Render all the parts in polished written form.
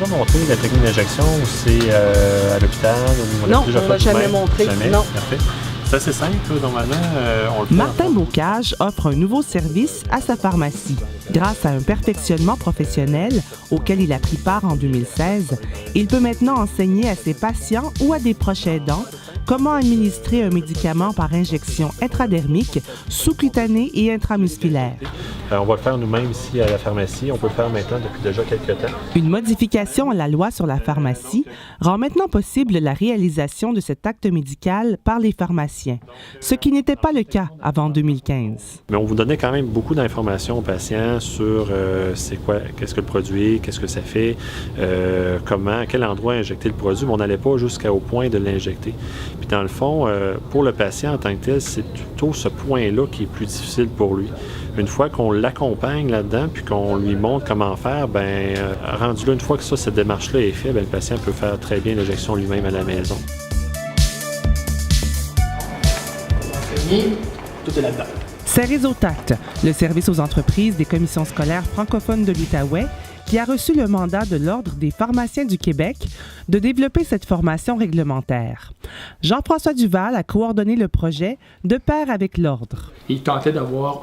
déjà montré la technique d'injection ou c'est à l'hôpital? Non, on ne l'a jamais montré. Jamais? Non. Parfait. C'est assez simple, normalement, on le fait. Martin Bocage offre un nouveau service à sa pharmacie. Grâce à un perfectionnement professionnel auquel il a pris part en 2016, il peut maintenant enseigner à ses patients ou à des proches aidants comment administrer un médicament par injection intradermique, sous-cutanée et intramusculaire. On va le faire nous-mêmes ici à la pharmacie. On peut le faire maintenant depuis déjà quelques temps. Une modification à la loi sur la pharmacie rend maintenant possible la réalisation de cet acte médical par les pharmaciens, ce qui n'était pas le cas avant 2015. Mais on vous donnait quand même beaucoup d'informations aux patients sur c'est quoi, qu'est-ce que le produit, qu'est-ce que ça fait, comment, à quel endroit injecter le produit, mais on n'allait pas jusqu'au point de l'injecter. Puis dans le fond, pour le patient en tant que tel, c'est plutôt ce point-là qui est plus difficile pour lui. Une fois qu'on l'accompagne là-dedans, puis qu'on lui montre comment faire, rendu là, une fois que cette démarche-là est faite, le patient peut faire très bien l'injection lui-même à la maison. Tout est là-dedans. C'est Réseautact, le service aux entreprises des commissions scolaires francophones de l'Outaouais, qui a reçu le mandat de l'Ordre des pharmaciens du Québec de développer cette formation réglementaire. Jean-François Duval a coordonné le projet de pair avec l'Ordre. Il tentait d'avoir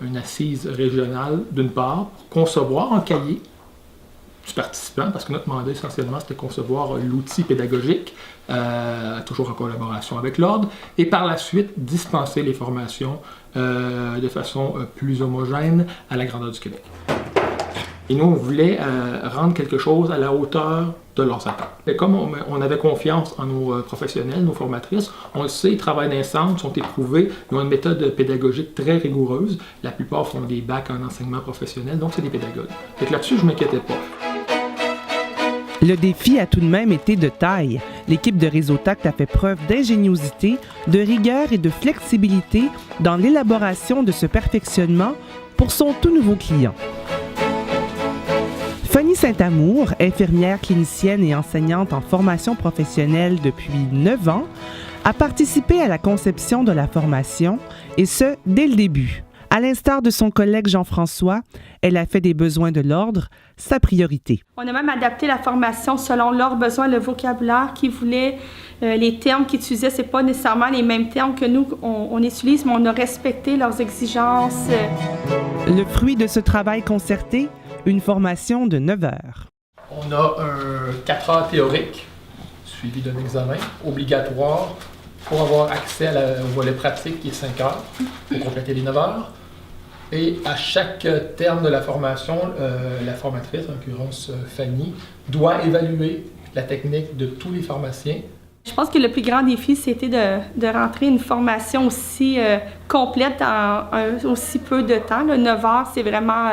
une assise régionale, d'une part, pour concevoir un cahier du participant, parce que notre mandat essentiellement c'était concevoir l'outil pédagogique, toujours en collaboration avec l'Ordre, et par la suite dispenser les formations de façon plus homogène à la grandeur du Québec. Et nous, on voulait rendre quelque chose à la hauteur de leurs attentes. Et comme on avait confiance en nos professionnels, nos formatrices, on le sait, ils travaillent dans les centres, sont éprouvés, ils ont une méthode pédagogique très rigoureuse. La plupart font des bacs en enseignement professionnel, donc c'est des pédagogues. Donc là-dessus, je ne m'inquiétais pas. Le défi a tout de même été de taille. L'équipe de Réseautact a fait preuve d'ingéniosité, de rigueur et de flexibilité dans l'élaboration de ce perfectionnement pour son tout nouveau client. Fanny Saint-Amour, infirmière clinicienne et enseignante en formation professionnelle depuis 9 ans, a participé à la conception de la formation, et ce, dès le début. À l'instar de son collègue Jean-François, elle a fait des besoins de l'Ordre sa priorité. On a même adapté la formation selon leurs besoins, le vocabulaire qu'ils voulaient, les termes qu'ils utilisaient. Ce n'est pas nécessairement les mêmes termes que nous, on utilise, mais on a respecté leurs exigences. Le fruit de ce travail concerté, une formation de 9 heures. On a un 4 heures théorique, suivi d'un examen obligatoire pour avoir accès au volet pratique qui est 5 heures, pour compléter les 9 heures. Et à chaque terme de la formation, la formatrice, en l'occurrence Fanny, doit évaluer la technique de tous les pharmaciens. Je pense que le plus grand défi, c'était de rentrer une formation aussi complète en aussi peu de temps. Là, 9 heures, c'est vraiment...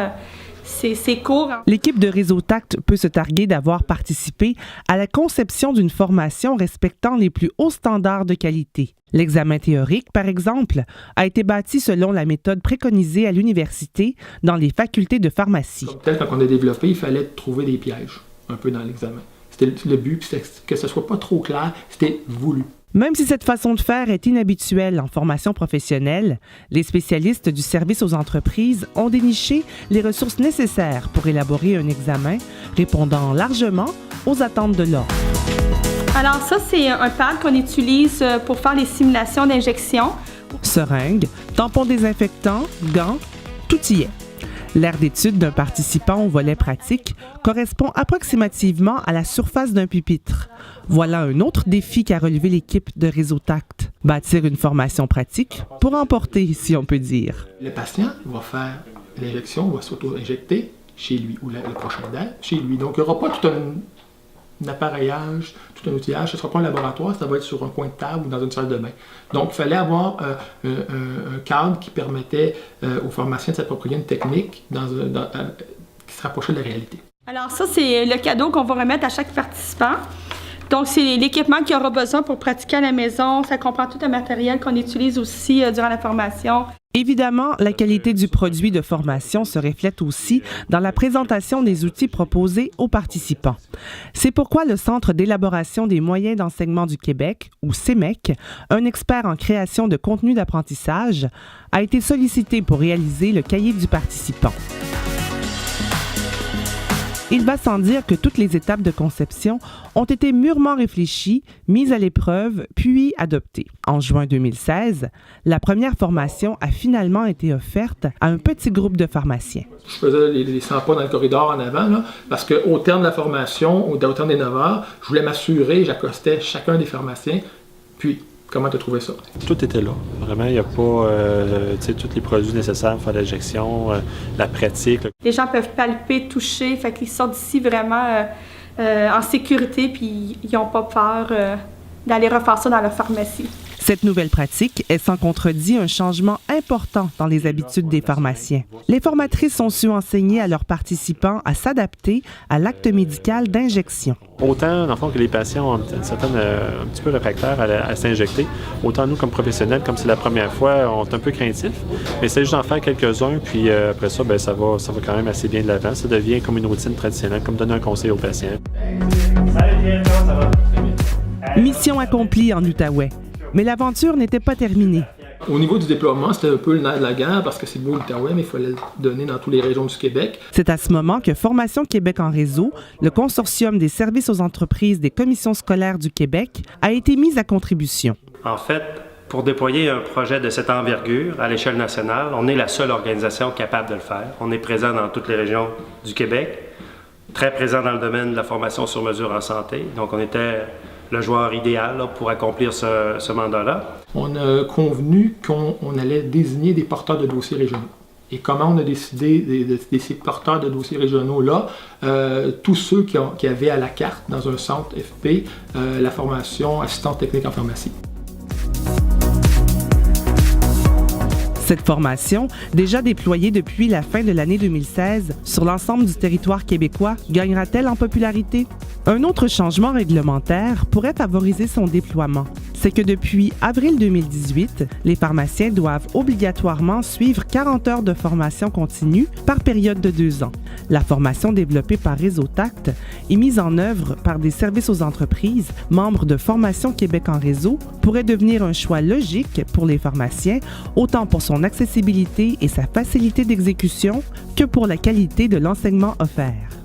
C'est court. L'équipe de Réseautact peut se targuer d'avoir participé à la conception d'une formation respectant les plus hauts standards de qualité. L'examen théorique, par exemple, a été bâti selon la méthode préconisée à l'université dans les facultés de pharmacie. Comme tel, quand on a développé, il fallait trouver des pièges un peu dans l'examen. C'était le but, c'était que ce ne soit pas trop clair, c'était voulu. Même si cette façon de faire est inhabituelle en formation professionnelle, les spécialistes du service aux entreprises ont déniché les ressources nécessaires pour élaborer un examen répondant largement aux attentes de l'Ordre. Alors ça, c'est un pad qu'on utilise pour faire les simulations d'injection. Seringues, tampons désinfectants, gants, tout y est. L'aire d'étude d'un participant au volet pratique correspond approximativement à la surface d'un pupitre. Voilà un autre défi qu'a relevé l'équipe de Réseautact. Bâtir une formation pratique pour emporter, si on peut dire. Le patient va faire l'injection, va s'auto-injecter chez lui, ou le prochain aidant chez lui. Donc, il n'y aura pas tout un appareillage, tout un outillage. Ce ne sera pas un laboratoire, ça va être sur un coin de table ou dans une salle de bain. Donc, il fallait avoir un cadre qui permettait aux pharmaciens de s'approprier une technique qui se rapprochait de la réalité. Alors ça, c'est le cadeau qu'on va remettre à chaque participant. Donc, c'est l'équipement qu'il aura besoin pour pratiquer à la maison. Ça comprend tout le matériel qu'on utilise aussi durant la formation. Évidemment, la qualité du produit de formation se reflète aussi dans la présentation des outils proposés aux participants. C'est pourquoi le Centre d'élaboration des moyens d'enseignement du Québec, ou CEMEC, un expert en création de contenu d'apprentissage, a été sollicité pour réaliser le cahier du participant. Il va sans dire que toutes les étapes de conception ont été mûrement réfléchies, mises à l'épreuve, puis adoptées. En juin 2016, la première formation a finalement été offerte à un petit groupe de pharmaciens. Je faisais les 100 pas dans le corridor en avant, là, parce qu'au terme de la formation, au terme des 9 heures, je voulais m'assurer, j'accostais chacun des pharmaciens, puis comment tu as trouvé ça? Tout était là. Vraiment, il n'y a pas tous les produits nécessaires pour faire l'injection, la pratique. Là. Les gens peuvent palper, toucher, fait qu'ils sortent d'ici vraiment en sécurité, puis ils n'ont pas peur d'aller refaire ça dans leur pharmacie. Cette nouvelle pratique est sans contredit un changement important dans les habitudes des pharmaciens. Les formatrices ont su enseigner à leurs participants à s'adapter à l'acte médical d'injection. Autant, dans le fond, que les patients ont un petit peu réfractaires à s'injecter, autant nous, comme professionnels, comme c'est la première fois, on est un peu craintifs. Mais c'est juste d'en faire quelques-uns, puis après ça, ça va quand même assez bien de l'avant. Ça devient comme une routine traditionnelle, comme donner un conseil aux patients. Mission accomplie en Outaouais. Mais l'aventure n'était pas terminée. Au niveau du déploiement, c'était un peu le nerf de la guerre parce que c'est beau l'Outaouais, mais il fallait le donner dans toutes les régions du Québec. C'est à ce moment que Formation Québec en réseau, le consortium des services aux entreprises des commissions scolaires du Québec, a été mis à contribution. En fait, pour déployer un projet de cette envergure à l'échelle nationale, on est la seule organisation capable de le faire. On est présent dans toutes les régions du Québec, très présent dans le domaine de la formation sur mesure en santé. Donc, on était le joueur idéal là, pour accomplir ce mandat-là. On a convenu qu'on allait désigner des porteurs de dossiers régionaux. Et comment on a décidé de ces porteurs de dossiers régionaux-là? Tous ceux qui avaient à la carte dans un centre FP la formation assistant technique en pharmacie. Cette formation, déjà déployée depuis la fin de l'année 2016 sur l'ensemble du territoire québécois, gagnera-t-elle en popularité? Un autre changement réglementaire pourrait favoriser son déploiement. C'est que depuis avril 2018, les pharmaciens doivent obligatoirement suivre 40 heures de formation continue par période de 2 ans. La formation développée par Réseau Tact est mise en œuvre par des services aux entreprises, membres de Formation Québec en réseau, pourrait devenir un choix logique pour les pharmaciens, autant pour son accessibilité et sa facilité d'exécution que pour la qualité de l'enseignement offert.